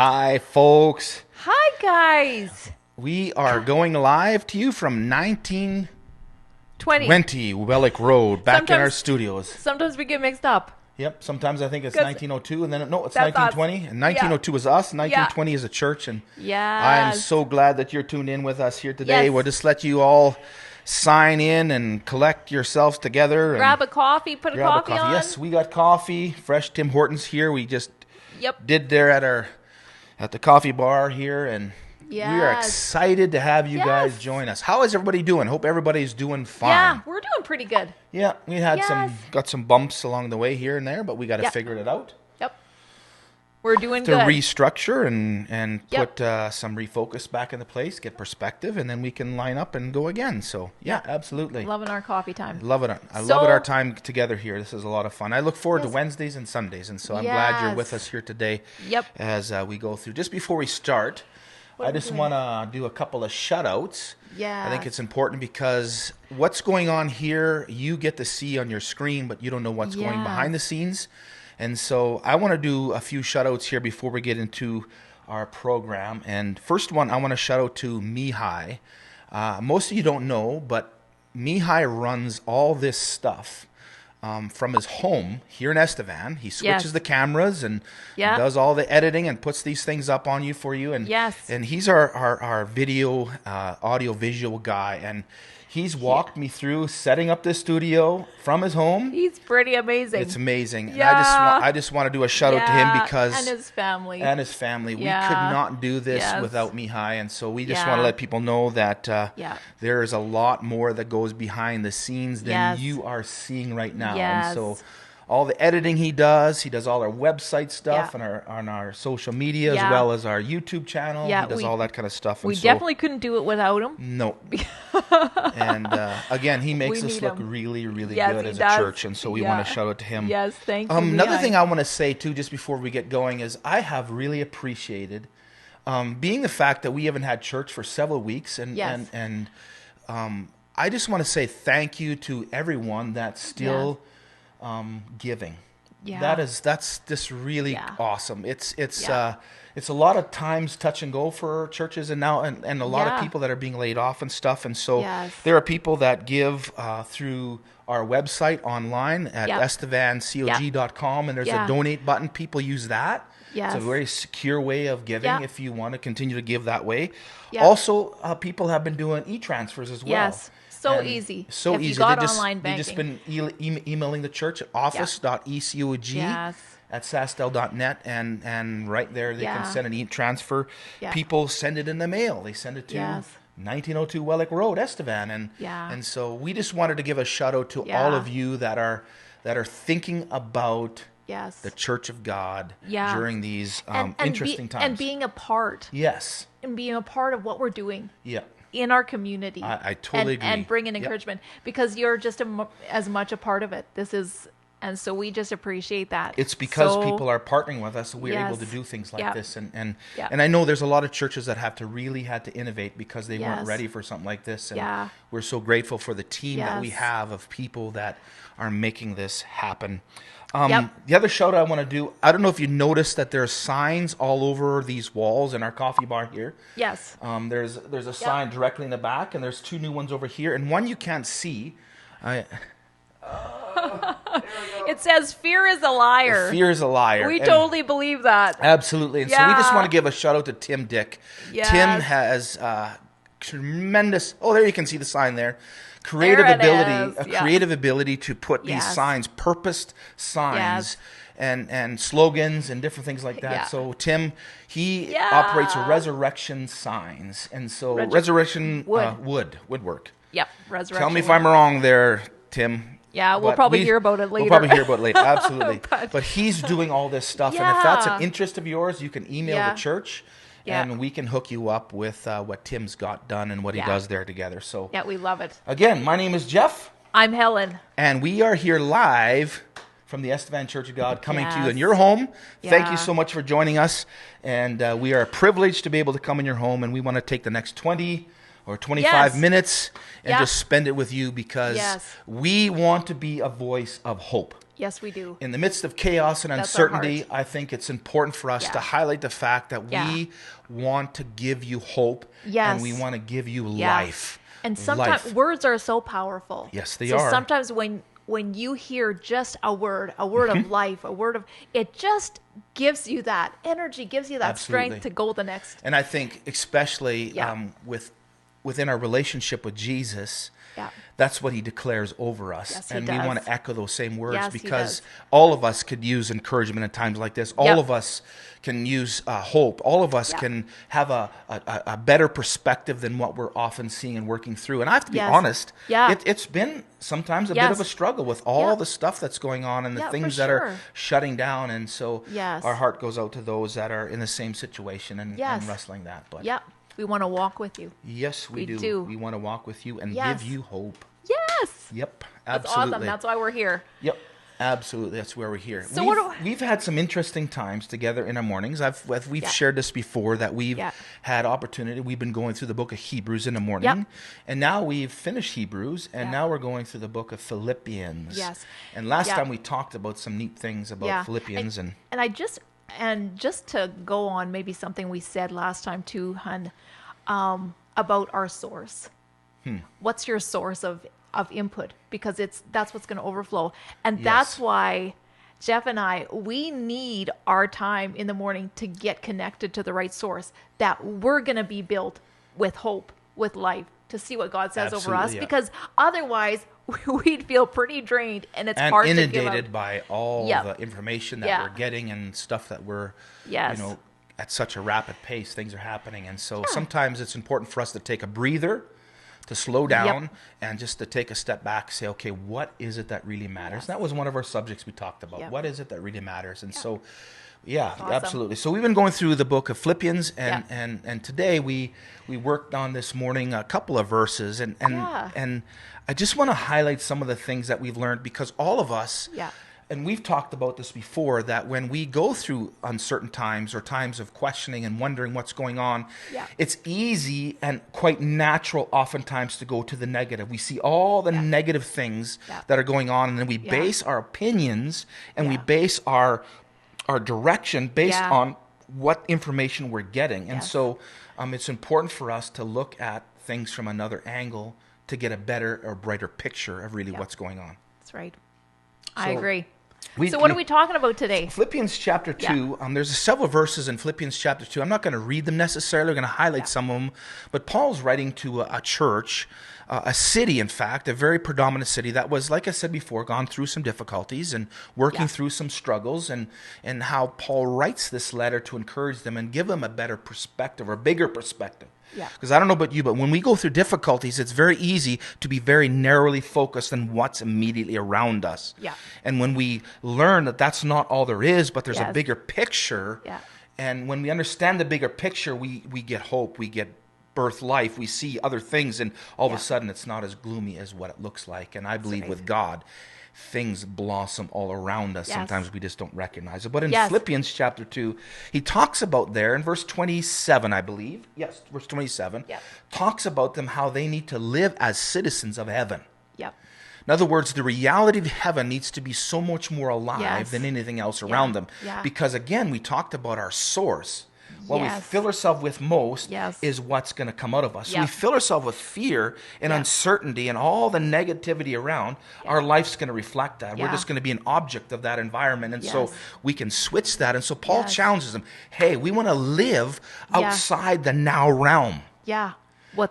Hi, folks. Hi, guys. We are going live to you from 1920 20. Wellick Road, back in Sometimes- our studios. Sometimes we get mixed up. Yep, sometimes I think it's 'Cause 1902, and then, no, it's that's 1920. us. And 1902 is us, 1920 is a church, and I'm Yes. so glad that you're tuned in with us here today. Yes. We'll just let you all sign in and collect yourselves together. Grab a coffee, put a grab coffee on. Yes, we got coffee, fresh Tim Hortons here. We just Yep. did there at the coffee bar here, and we are Yes. excited to have you guys Yes. join us. How is everybody doing? Hope everybody's doing fine. Yeah, we're doing pretty good. Yeah, we had Yes. got some bumps along the way here and there, but we got to Yep. figure it out Yep. We're doing to good. restructure and Yep. put some refocus back into place, get perspective, and then we can line up and go again. So yeah, absolutely. Loving our coffee time. Love it. I love So- it, our time together here. This is a lot of fun. I look forward to Yes. Wednesdays and Sundays, and so I'm glad you're Yes. with us here today. Yep. As we go through. Just before we start, What I are we just doing? want to do a couple of shout-outs. Yeah. I think it's important because what's going on here, you get to see on your screen, but you don't know what's going Yes. behind the scenes. And so I want to do a few shout-outs here before we get into our program. And first one, I want to shout out to Mihai. Most of you don't know, but Mihai runs all this stuff from his home here in Estevan. He switches Yes. the cameras and Yeah. does all the editing and puts these things up on you for you. And Yes. and he's our video, audio visual guy. And he's walked me through setting up this studio from his home. He's pretty amazing. It's amazing. Yeah. And I just want to do a shout out to him Yeah, because and his family. we Yeah. could not do this Yes. without Mihai, and so we just Yeah. want to let people know that Yeah. there is a lot more that goes behind the scenes than Yes. you are seeing right now. Yes. And so all the editing he does all our website stuff Yeah. and on our social media Yeah. as well as our YouTube channel. Yeah, he does we- all that kind of stuff. we and so, definitely couldn't do it without him. no. And again, he makes We us need look him. really, really Yes, good he as does. a church, and so we Yeah. want to shout out to him. Yes, thank you. Another Mihai. thing I want to say too, just before we get going, is I have really appreciated being the fact that we haven't had church for several weeks, and Yes. I just want to say thank you to everyone that's still giving. Yeah. That's just really Yeah. awesome. It's Yeah. it's a lot of times touch and go for churches and now and a lot of Yeah. people that are being laid off and stuff. And so Yes. there are people that give through our website online at Yep. estevancog.com, and there's Yeah. a donate button. People use that. Yes. It's a very secure way of giving Yeah. if you want to continue to give that way. Yeah. Also, people have been doing e-transfers as well. Yes. So And easy. So If you easy. got They just, online They've just been banking. emailing the church at office.ecog Yes. at sastel.net, and right there they can Yeah. send an e-transfer. Yeah. People send it in the mail. They send it to Yes. 1902 Wellick Road, Estevan. And so we just wanted to give a shout out to Yeah. all of you that are thinking about Yes. the Church of God Yeah. during these and interesting times. And being a part. Yes. And being a part of what we're doing. Yeah. In our community. I totally agree. And bringing Yep. encouragement because you're just as much a part of it. And so we just appreciate that. It's because So- people are partnering with us, we're able to Yes. do things like Yeah. this. And Yeah. I know there's a lot of churches that had to innovate because they weren't Yes. ready for something like this. And Yeah. we're so grateful for the team that we Yes. have of people that are making this happen. Yep. The other shout out I want to do, I don't know if you noticed that there's signs all over these walls in our coffee bar here. Yes. There's a sign directly in the back, and there's two new ones over here, and one you can't see. It says fear is a liar. Fear is a liar. We And- totally believe that. Absolutely. And so we just Yeah. want to give a shout out to Tim Dick. Yes. Tim has tremendous, there you can see the sign there. Creative There it ability, is. a Yeah. creative ability to put these Yes. signs, purposed signs, Yes. and slogans and different things like that. Yeah. So Tim, he Yeah. operates resurrection signs, and so resurrection woodwork. Yep. Resurrection. Tell me if I'm wrong there, Tim. Yeah, we'll But probably hear about it later. We'll probably hear about it later, absolutely. But- but he's doing all this stuff, and if that's an Yeah. interest of yours, you can email Yeah. the church, Yeah. and we can hook you up with what Tim's got done and what he Yeah. does there together. So, Yeah, we love it. again, my name is Geoff, I'm Helen. and we are here live from the Estevan Church of God, coming to you in Yes. your home. Thank Yeah. you so much for joining us, and we are privileged to be able to come in your home, and we want to take the next 20 or 25 Yes. minutes and Yeah. just spend it with you because Yes. we want to be a voice of hope. Yes, we do. In the midst of chaos and That's our uncertainty, heart. I think it's important for us Yeah. to highlight the fact that Yeah. we want to give you hope, and we Yes. want to give you Yeah. life. And sometimes Life. words are so powerful. Yes, they so are. sometimes when you hear just a word of life, a word of, it just gives you that energy, gives you that Absolutely. strength to go the next. And I think especially Yeah. within our relationship with Jesus, Yeah. that's what he declares over us. Yes, he and we does. want to echo those same words, Yes, he because does. all of us could use encouragement in times like this. All Yep. of us can use hope. All of us Yeah. can have a better perspective than what we're often seeing and working through. And I have to be Yes. honest, Yeah. it's been sometimes a bit Yes. of a struggle with all Yeah. the stuff that's going on and the Yeah, for things that are sure. shutting down. And so Yes. our heart goes out to those that are in the same situation and Yes. wrestling that. But Yeah. We want to walk with you. yes, we We do. do. We want to walk with you and Yes. give you hope. Yes. Yep, That's absolutely. awesome. That's why we're here. Yep, absolutely. That's where we're here. So We've had some interesting times together in our mornings. We've Yeah. shared this before, that we've Yeah. had opportunity. We've been going through the book of Hebrews in the morning, Yep. and now we've finished Hebrews, and Yeah. now we're going through the book of Philippians. Yes. And last Yeah. time we talked about some neat things about Yeah. Philippians, and And just to go on maybe something we said last time too, Hun, about our source. What's your source of input? Because that's what's going to overflow. And that's Yes. why Geoff and I, we need our time in the morning to get connected to the right source, that we're going to be built with hope, with life, to see what God says over us. Absolutely, yeah. Because otherwise we'd feel pretty drained, and it's and hard to give inundated up. by all Yep. the information that Yeah. we're getting and stuff that we're, Yes. at such a rapid pace, things are happening. And so sometimes it's important for us to take a breather, to slow down, and just to take a step back, say, okay, what is it that really matters? Yes. That was one of our subjects we talked about. Yep. What is it that really matters? And so, yeah, awesome. absolutely. So we've been going through the book of Philippians, and Yeah. and today we worked on this morning a couple of verses, and Yeah. and I just want to highlight some of the things that we've learned, because all of us, Yeah. and we've talked about this before, that when we go through uncertain times or times of questioning and wondering what's going on, Yeah. it's easy and quite natural oftentimes to go to the negative. We see all the negative things Yeah. that are going on, and then we Yeah. base our opinions and we Yeah. base our direction based Yeah. on what information we're getting. And Yes. so it's important for us to look at things from another angle to get a better or brighter picture of really what's going on. That's right. I So agree. we- So what we- are we talking about today? Philippians chapter 2, there's several verses in Philippians chapter 2. I'm not going to read them necessarily. I'm going to highlight some of them. But Paul's writing to a church, a city, in fact, a very predominant city that was, like I said before, gone through some difficulties and working through some struggles, and how Paul writes this letter to encourage them and give them a better perspective or bigger perspective. Yeah. Because I don't know about you, but when we go through difficulties, it's very easy to be very narrowly focused on what's immediately around us. Yeah. And when we learn that that's not all there is, but there's a Yes. bigger picture, Yeah. and when we understand the bigger picture, we get hope, we get birth life, we see other things, and all of a sudden it's not as gloomy as what it looks like. And I believe right. with God, things blossom all around us. Yes. Sometimes we just don't recognize it. But in Yes. Philippians chapter 2, he talks about there in verse 27, I believe. Yes, verse 27. Yep. Talks about them how they need to live as citizens of heaven. Yep. In other words, the reality of heaven needs to be so much more alive Yes. than anything else around them. Yeah. Because again, we talked about our source. What we Yes. fill ourselves with most Yes. is what's going to come out of us. So we Yep. fill ourselves with fear and Yep. uncertainty and all the negativity around. Our life's going to reflect that. We're Yeah. just going to be an object of that environment. And so Yes. we can switch that. And so Paul Yes. challenges them, hey, we want to live Yeah. outside the now realm. Yeah.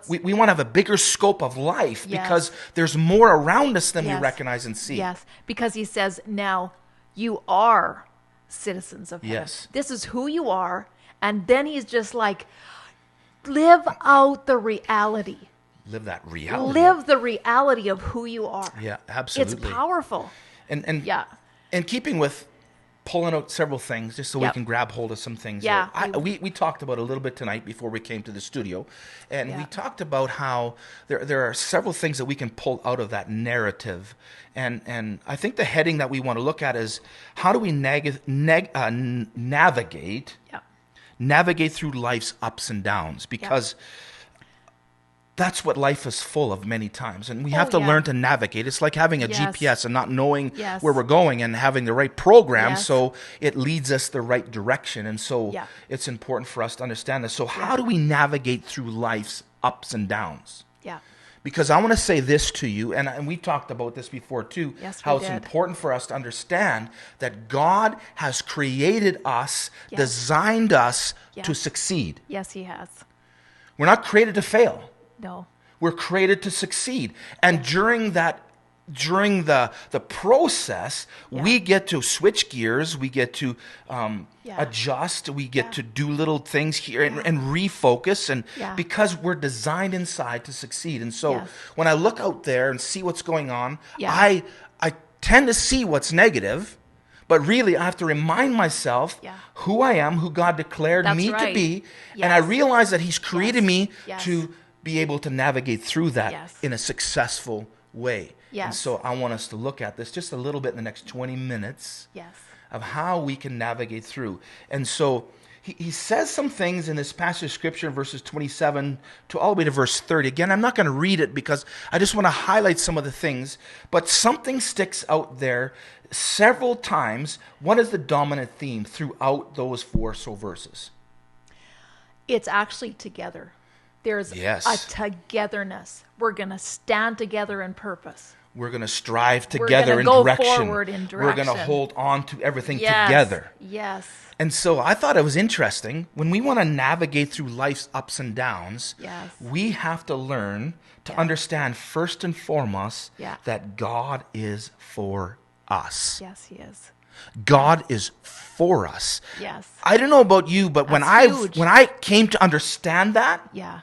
We want to have a bigger scope of life Yes. because there's more around us than we Yes. recognize and see. Yes, because he says, now you are citizens of heaven. Yes. This is who you are. And then he's just like, live out the reality. Live that reality. Live the reality of who you are. Yeah, absolutely. It's powerful. And Yeah. And keeping with pulling out several things just so we Yep. can grab hold of some things. Yeah. We talked about a little bit tonight before we came to the studio, and we Yeah. talked about how there are several things that we can pull out of that narrative, and I think the heading that we want to look at is how do we navigate Yeah. navigate through life's ups and downs, because that's what life is full of many times. And we Oh, have to yeah. learn to navigate. It's like having a Yes. GPS and not knowing Yes. where we're going and having the right program Yes. so it leads us the right direction. And so Yeah. it's important for us to understand this. So how Yeah. do we navigate through life's ups and downs? Yeah. Because I want to say this to you, and we talked about this before too, Yes, how we it's did. important for us to understand that God has created us, Yes. designed us Yes. to succeed. Yes, he has. We're not created to fail. No. We're created to succeed. And during the process, Yeah. we get to switch gears, we get to Yeah. adjust, we get Yeah. to do little things here and refocus, and Yeah. because we're designed inside to succeed. And so Yes. when I look out there and see what's going on, Yeah. I tend to see what's negative. But really, I have to remind myself Yeah. who I am, who God declared That's me to right. be, and I Yes. realize that He's created Yes. me Yes. to be able to navigate through that Yes. in a successful way. And Yes. so I want us to look at this just a little bit in the next 20 minutes Yes. of how we can navigate through. And so he says some things in this passage of scripture in verses 27 to all the way to verse 30. Again, I'm not going to read it because I just want to highlight some of the things, but something sticks out there several times. What is the dominant theme throughout those four verses? It's actually together. There's Yes. a togetherness. We're going to stand together in purpose. We're going to strive We're together gonna in go direction. forward in We're going to direction. hold on to everything Yes. together. Yes. And so I thought it was interesting. When we want to navigate through life's ups and downs, Yes. we have to learn to Yeah. understand first and foremost Yeah. that God is for us. Yes, he is. God is for us. Yes. I don't know about you, but when That's huge. when I came to understand that, Yeah.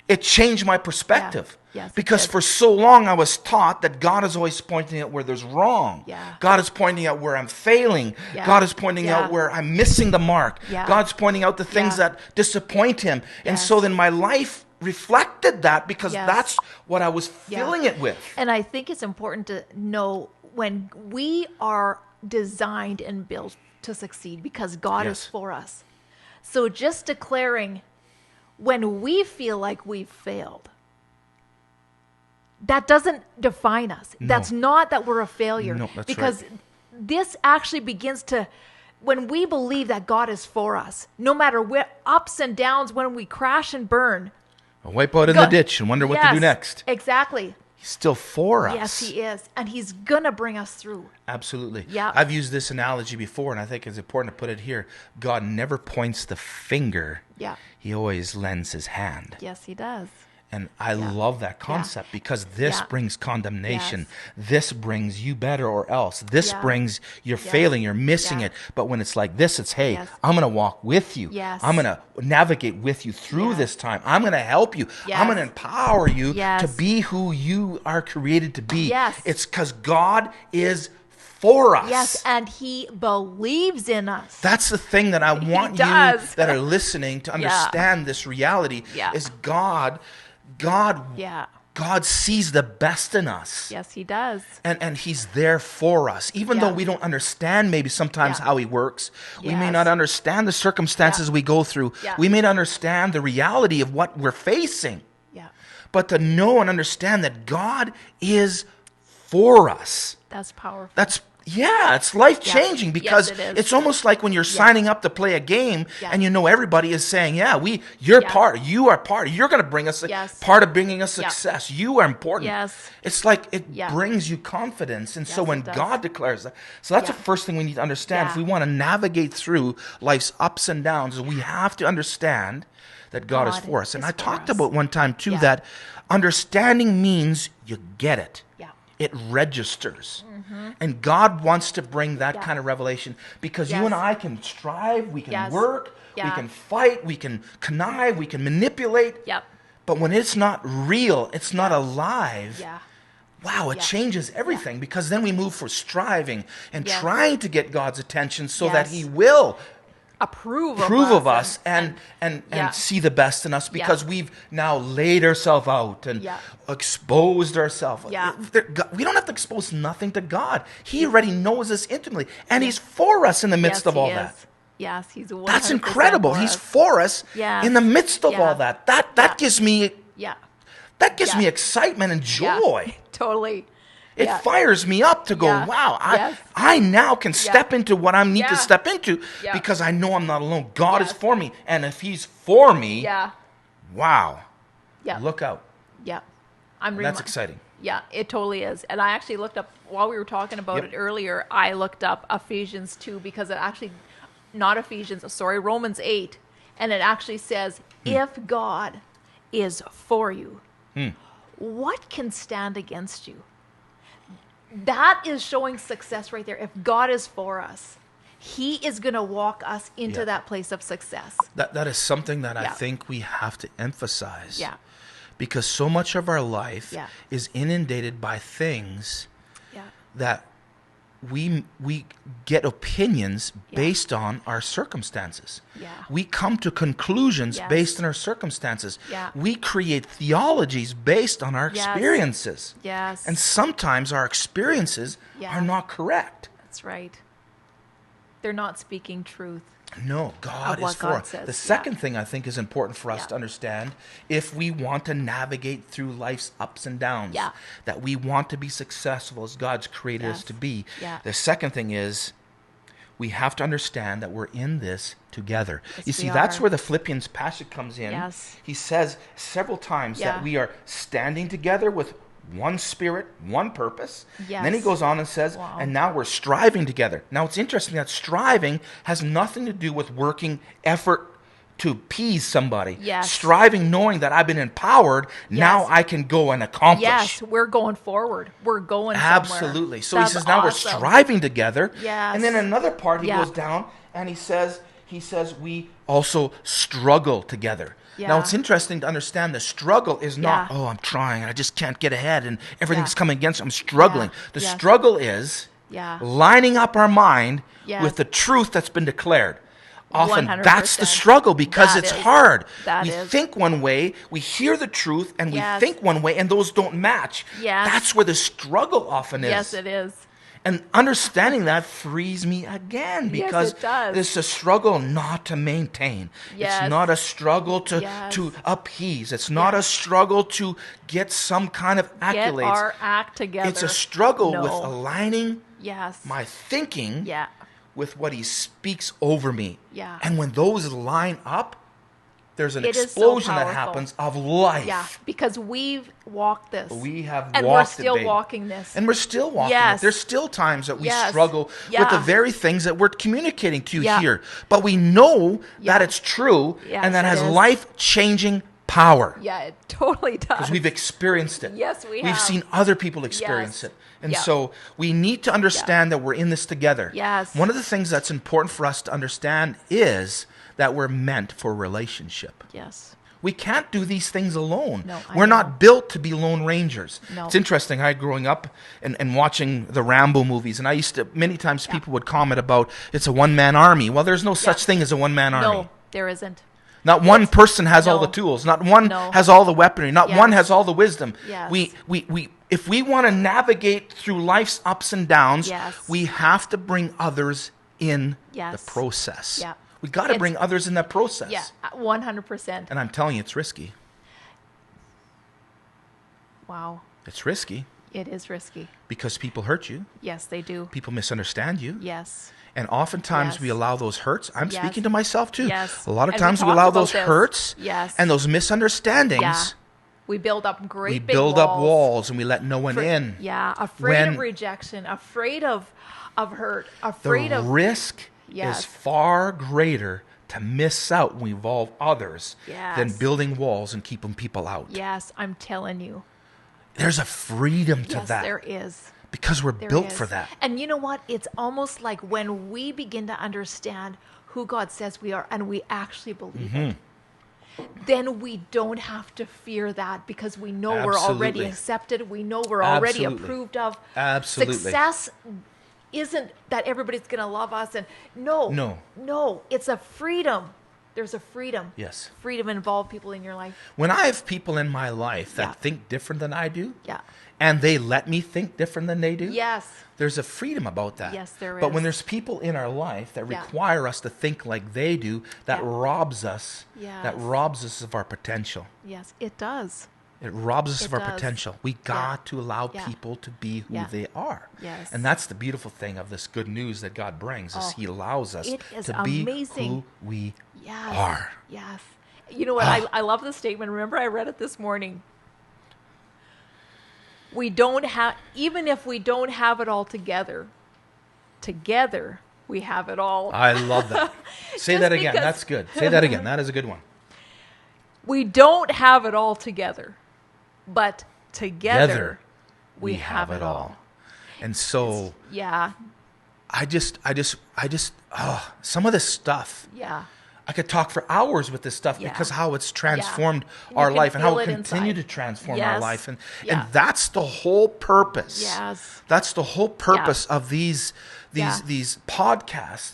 it changed my perspective. Yes, it because did. for so long I was taught that God is always pointing out where there's wrong. Yeah. God is pointing out where I'm failing. Yeah. God is pointing Yeah. out where I'm missing the mark. Yeah. God's pointing out the things Yeah. that disappoint him. And Yes. so then my life reflected that because Yes. that's what I was Yeah. filling it with. And I think it's important to know when we are designed and built to succeed because God Yes. is for us. So just declaring when we feel like we've failed, that doesn't define us. No. That's not that we're a failure. No, that's because this actually begins to, when we believe that God is for us, no matter where ups and downs, when we crash and burn. I'll wipe out in the ditch and wonder what to do Yes, next. Exactly. He's still for us. Yes, he is. And he's going to bring us through. Absolutely. Yeah. I've used this analogy before, and I think it's important to put it here. God never points the finger. Yeah. He always lends his hand. Yes, he does. And I love that concept because this Yeah. brings condemnation. Yes. This brings you better or else. This Yeah. brings you're Yes. failing, you're missing Yeah. it. But when it's like this, it's, hey, Yes. I'm going to walk with you. Yes. I'm going to navigate with you through Yes. this time. I'm going to help you. Yes. I'm going to empower you Yes. to be who you are created to be. Yes. It's because God is for us. Yes, and he believes in us. That's the thing that I want you does. that are listening to understand this reality Yeah. is God Yeah. God sees the best in us. Yes, he does. And he's there for us. Even though Yeah. we don't understand maybe sometimes Yeah. how he works. We may Yes. not understand the circumstances Yeah. we go through. Yeah. We may not understand the reality of what we're facing. Yeah. But to know and understand that God is for us. That's powerful. It's life-changing Yes. because Yes, it is. it's almost like when you're signing up to play a game Yeah. and you know everybody is saying, you're Yeah. you are part, you're going to bring us, Yes. part of bringing us Yeah. success. You are important. Yes. It's like it Yeah. brings you confidence. And so Yes, when it does. God declares that, so that's Yeah. the first thing we need to understand. Yeah. If we want to navigate through life's ups and downs, we have to understand that God is for us. And is I for talked us. about one time too Yeah. that understanding means you get it. Yeah. It registers. And God wants to bring that Yeah. kind of revelation because you Yes. and I can strive, we can Yes. work, we Yeah. can fight, we can connive, we can manipulate. Yep. But when it's not real, it's not alive. Yeah. Wow, it Yeah. changes everything because then we move for striving and Yes. trying to get God's attention so that Yes. He will Approve of us and Yeah. see the best in us because we've now laid ourselves out and Yeah. exposed ourselves. Yeah. We don't have to expose nothing to God. He already knows us intimately and He's for us in the midst of all that. Yes, he's 100% That's incredible. for He's us. for us Yes. in the midst of Yeah. all that. That Yeah. gives me Yeah. That gives Yeah. me excitement and Yeah. joy. Totally. It Yeah. fires me up to go, Yeah. wow, Yes. I now can step into what I need to Yeah. step into Yeah. because I know I'm not alone. God is Yes. for me. And if he's for me, Yeah. wow, Yeah. look out. Yeah. I'm And that's exciting. Yeah, it totally is. And I actually looked up, while we were talking about Yep. it earlier, I looked up Ephesians 2 because it actually, not Ephesians, sorry, Romans 8. And it actually says, if God is for you, what can stand against you? That is showing success right there. If God is for us, he is going to walk us into Yeah. that place of success. That is something that I Yeah. think we have to emphasize. Yeah. Because so much of our life Yeah. is inundated by things Yeah. that we get opinions Yeah. based on our circumstances. Yeah. We come to conclusions Yes. based on our circumstances. Yeah. We create theologies based on our Yes. experiences. Yes. And sometimes our experiences Yeah. are not correct. That's right. They're not speaking truth. No, God Of what is for God us. says, The yeah. second thing I think is important for us Yeah. to understand, if we want to navigate through life's ups and downs, Yeah. that we want to be successful as God's created us Yes. to be. Yeah. The second thing is we have to understand that we're in this together. Yes, You see, we that's are. where the Philippians passage comes in. Yes. He says several times Yeah. that we are standing together with one spirit, one purpose. Yes. Then he goes on and says, Wow. and now we're striving together. Now it's interesting that striving has nothing to do with working effort to appease somebody. Yes. Striving, knowing that I've been empowered, now Yes. I can go and accomplish. Yes, we're going forward. We're going somewhere. Absolutely. So That's he says, now awesome. we're striving together. Yes. And then another part, he Yeah. goes down and he says, we also struggle together. Now, Yeah. it's interesting to understand the struggle is not, Yeah. oh, I'm trying and I just can't get ahead and everything's Yeah. coming against me. I'm struggling. Yeah. The Yes. struggle is Yeah. lining up our mind Yes. with the truth that's been declared. Often 100%. that's the struggle because That it's is. hard. That we is. think one way, we hear the truth, and we Yes. think one way, and those don't match. Yes. That's where the struggle often is. Yes, it is. And understanding that frees me again because Yes, it does. it's a struggle not to maintain. Yes. It's not a struggle to, Yes. to appease. It's not a Yes. struggle to get some kind of Get accolades. our act together. It's a struggle with No. aligning Yes. my thinking Yeah. with what he speaks over me. Yeah. And when those line up, there's an It is so explosion that powerful. happens of life. Yeah. Because we've walked this. We have and walked we're still it, babe. walking this. And we're still walking Yes. it. There's still times that we Yes. struggle with Yeah. the very things that we're communicating to you Yeah. here. But we know Yeah. that it's true Yes, and that it has is. life-changing power. Yeah, it totally does. Because we've experienced it. Yes, we We've have. seen other people experience Yes. it. And Yeah. so we need to understand that we're in this together. Yes. One of the things that's important for us to understand is that we're meant for relationship. Yes. We can't do these things alone. No, I We're know. not built to be lone rangers. No. It's interesting. I growing up and watching the Rambo movies, and I used to many times people would comment about it's a one-man army. Well, there's no such thing as a one-man army. No, there isn't. Not one person has all No. the tools. Not one No. has all the weaponry. Not Yes. one has all the wisdom. Yes. If we want to navigate through life's ups and downs, Yes. we have to bring others in Yes. the process. Yeah. We got to It's- bring others in that process. Yeah, 100%. And I'm telling you, it's risky. Wow. It's risky It is risky. because people hurt you. Yes, they do. People misunderstand you. Yes. And oftentimes Yes. we allow those hurts. I'm Yes. speaking to myself too. Yes. A lot of And we times we talked allow about those this. hurts Yes. and those misunderstandings. Yeah. We build up great We big build walls. up walls and we let no one in. Yeah, afraid When- of rejection, afraid of hurt, The afraid of risk Yes. is far greater to miss out when we involve others than Yes. building walls and keeping people out. Yes, I'm telling you. There's a freedom to Yes, that there is. because we're There built is. for that. And you know what? It's almost like when we begin to understand who God says we are and we actually believe it, then we don't have to fear that because we know we're already Absolutely. accepted. We know we're already Absolutely. approved of. Absolutely. Success isn't that everybody's going to love us. And no, it's a freedom. There's a freedom. Yes. Freedom to involve people in your life. When I have people in my life that Yeah. think different than I do, Yeah. and they let me think different than they do, Yes. there's a freedom about that. Yes, there But when is. there's people in our life that Yeah. require us to think like they do, that Yeah. robs us. Yes. That robs us of our potential. Yes, it does. It robs us It of our does. potential. We got to allow Yeah. people to be who Yeah. they are. Yes. And that's the beautiful thing of this good news that God brings, is Oh, he allows us it is to be amazing. who we Yes. are. Yes. You know what? I love the statement. Remember, I read it this morning. We don't have, even if we don't have it all together, together we have it all. I love that. Say Just that again. because- That's good. Say that again. That is a good one. We don't have it all together, but together we have it all. And so Yeah. some of this stuff, Yeah. I could talk for hours with this stuff Yeah. because how it's transformed And our you can life and how feel it it continue inside. to transform our Yes. life. And Yeah. that's the whole purpose. Yes. That's the whole purpose of these Yeah. podcasts,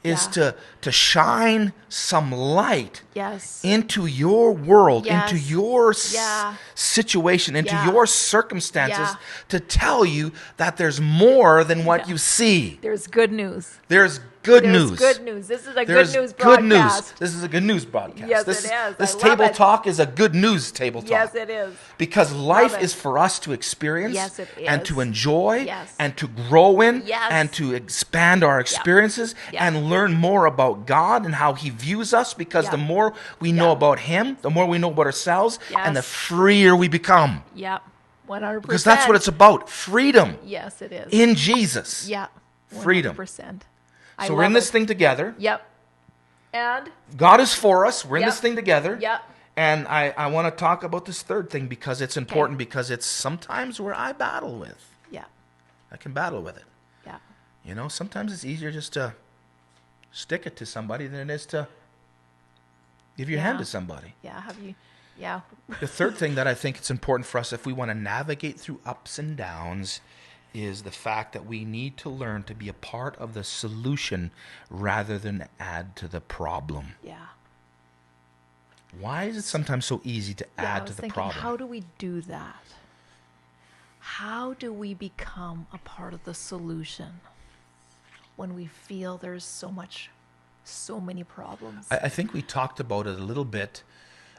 is Yeah. to shine some light Yes. into your world, Yes. into your Yeah. situation, into Yeah. your circumstances, Yeah. to tell you that there's more than what Yeah. you see. There's good news. There's good There's news. good news. This is a There's good news good news. broadcast. This is a good news broadcast. Yes, this, it is. This I love table it. talk is a good news table talk. Yes, it is. Because life it. is for us to experience, Yes, it and is. to enjoy, Yes. and to grow in, Yes. and to expand our experiences, Yeah. and learn more about God and how he views us, because Yeah. the more we know Yeah. about him, the more we know about ourselves, and the Yes. freer we become. Yep. 100%. Because that's what it's about, freedom Yes, it is. in Jesus. Yeah. Freedom. 100%. So we're in this thing together. Yep. And God is for us. We're in Yep. this thing together. Yep. And I want to talk about this third thing because it's important, because it's sometimes where I battle with. Yeah. I can battle with it. Yeah. You know, sometimes it's easier just to stick it to somebody than it is to give your hand Yeah. to somebody. Yeah. Have you? Yeah. The third thing that I think it's important for us if we want to navigate through ups and downs is the fact that we need to learn to be a part of the solution rather than add to the problem. Yeah. Why is it sometimes so easy to I add was to the thinking, problem? how do we do that? How do we become a part of the solution when we feel there's so many problems? I think we talked about it a little bit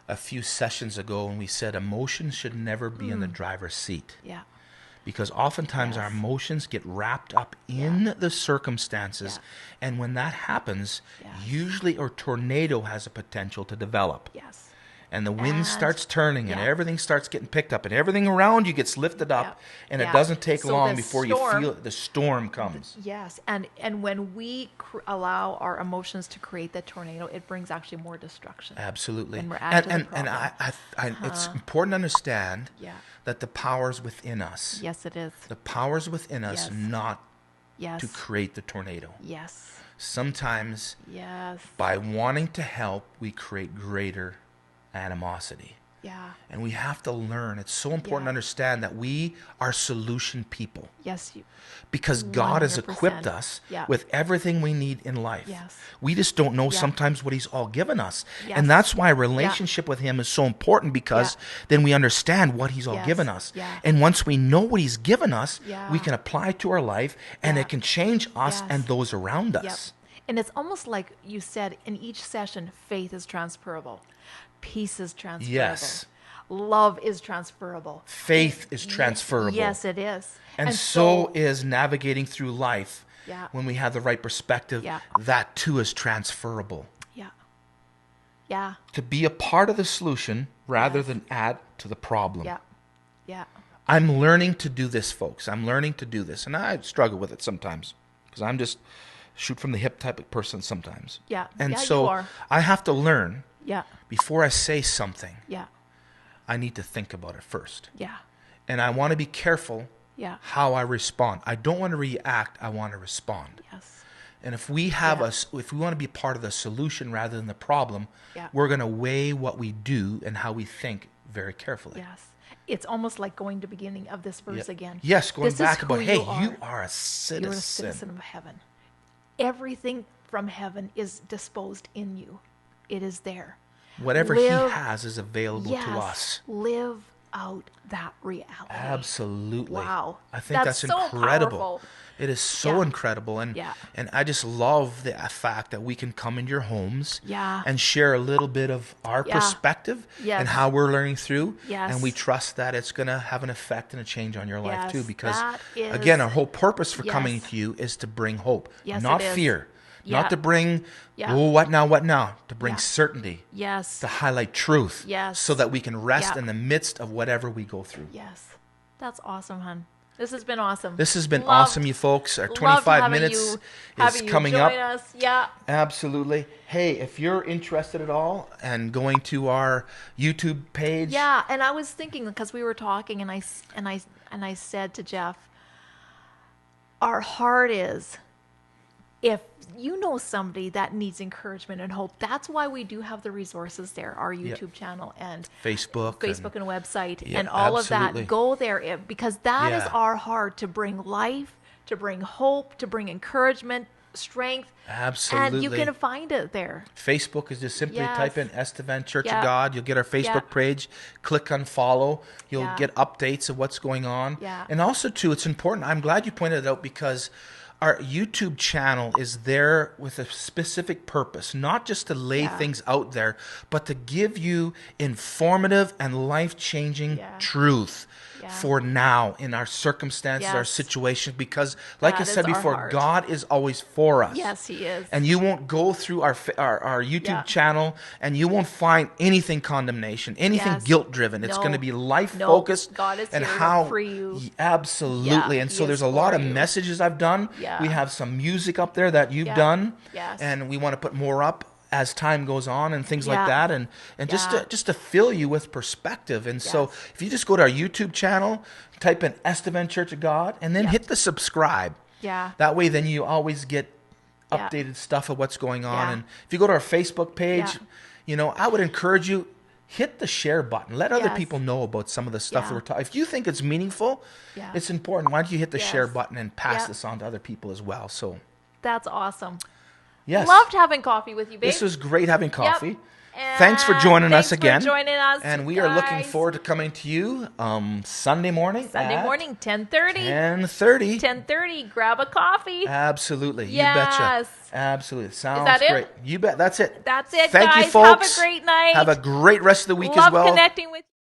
a few sessions ago when we said emotions should never be in the driver's seat. Yeah. Because oftentimes our Yes. emotions get wrapped up in the circumstances. Yeah. And when that happens, Yes. usually a tornado has a potential to develop. Yes. And the wind And- starts turning and yeah. everything starts getting picked up and everything around you gets lifted up. Yeah. And it Yeah. doesn't take So long the before storm- you feel the storm comes. Yes, and when we allow our emotions to create that tornado, it brings actually more destruction. Absolutely. And we're adding And, to the and it's important to understand Yeah. that the power's within us. Yes, it is. The power's within us, Yes. not Yes. to create the tornado. Yes. Sometimes Yes. by wanting to help, we create greater animosity. Yeah. And we have to learn. It's so important to Yeah. understand that we are solution people. Yes. Because God has 100%. equipped us Yeah. with everything we need in life. Yes. We just don't know Yeah. sometimes what he's all given us. Yes. And that's why relationship with him is so important, because then we understand what he's all Yes. given us. Yeah. And once we know what he's given us, Yeah. we can apply it to our life, and Yeah. it can change us Yes. and those around Yep. us. And it's almost like you said, in each session, faith is transferable, peace is transferable, Yes. love is transferable. Faith is transferable. Yes, it is. And so is navigating through life. Yeah. When we have the right perspective, Yeah. that too is transferable. Yeah. Yeah. To be a part of the solution rather than add to the problem. Yeah. Yeah. I'm learning to do this, folks. I'm learning to do this. And I struggle with it sometimes because I'm just shoot from the hip type of person sometimes. Yeah. And Yeah, so you are. I have to learn, Yeah. before I say something, Yeah. I need to think about it first. Yeah. And I want to be careful Yeah. how I respond. I don't want to react. I want to respond. Yes. And if we have Yeah. if we want to be part of the solution rather than the problem, Yeah. we're going to weigh what we do and how we think very carefully. Yes. It's almost like going to the beginning of this verse Yeah. again. Yes, going This is back who about, hey, you are a You're a citizen. citizen of heaven. Everything from heaven is disposed in you. It is there. Whatever Live- he has is available to us. Live out that reality. Absolutely. Wow. I think that's so incredible. powerful. It is so Yeah. incredible. And Yeah. and I just love the fact that we can come into your homes Yeah. and share a little bit of our Yeah. perspective Yes. and how we're learning through. Yes. And we trust that it's going to have an effect and a change on your life Yes, too. Because, that is- again, our whole purpose for Yes. coming to you is to bring hope, Yes, not it is. fear. Yeah. Not to bring, Yeah. oh, what now? To bring Yeah. certainty. Yes. To highlight truth. Yes. So that we can rest Yeah. in the midst of whatever we go through. Yes. That's awesome, hon. This has been awesome. This has been Loved- awesome, you folks. Our loved 25 having minutes you- is having you coming join up. us. Yeah. Absolutely. Hey, if you're interested at all and going to our YouTube page, Yeah, and I was thinking because we were talking, and I said to Geoff, our heart is, if you know somebody that needs encouragement and hope, that's why we do have the resources there, our YouTube channel and Facebook and website Yeah, and all absolutely. of that. Go there because that is Yeah. our heart, to bring life, to bring hope, to bring encouragement, strength. Absolutely. And you can find it there. Facebook is just simply Yes. type in Estevan Church Yeah. of God. You'll get our Facebook Yeah. page. Click on follow. You'll Yeah. get updates of what's going on. Yeah. And also, too, it's important. I'm glad you pointed it out because our YouTube channel is there with a specific purpose, not just to lay Yeah. things out there, but to give you informative and life-changing Yeah. truth Yeah. for now in our circumstances, our Yes. situations. Because, like I That said is our before, heart. God is always for us. Yes, He is. And you won't go through our YouTube Yeah. channel and you won't find anything condemnation, anything Yes. guilt-driven. It's No. going to be life No. focused. God is and here to how free you. Absolutely. Yeah, and He so is there's a lot for of you. messages I've done. Yeah. We have some music up there that you've Yeah. done. Yes. And we want to put more up as time goes on and things like Yeah. that, and just Yeah. to fill you with perspective. And so Yes. if you just go to our YouTube channel, type in Estevan Church of God, and then Yeah. hit the subscribe. Yeah. That way, then you always get Yeah. updated stuff of what's going on. Yeah. And if you go to our Facebook page, Yeah. I would encourage you, hit the share button. Let other Yes. people know about some of the stuff Yeah. that we're talking. If you think it's meaningful, Yeah. it's important. Why don't you hit the share Yes. button and pass Yeah. this on to other people as well? So, That's awesome. yes. Loved having coffee with you, babe. This was great having coffee. And Thanks for joining us again. Thanks for joining us, And we are looking guys. forward to coming to you Sunday morning. Sunday morning, 10:30. 10:30. 10:30. Grab a coffee. Absolutely. You Yes. betcha. Absolutely. Sounds that it? great. You bet. That's it. That's it, Thank guys. you, folks. Have a great night. Have a great rest of the week Love as well. connecting with you.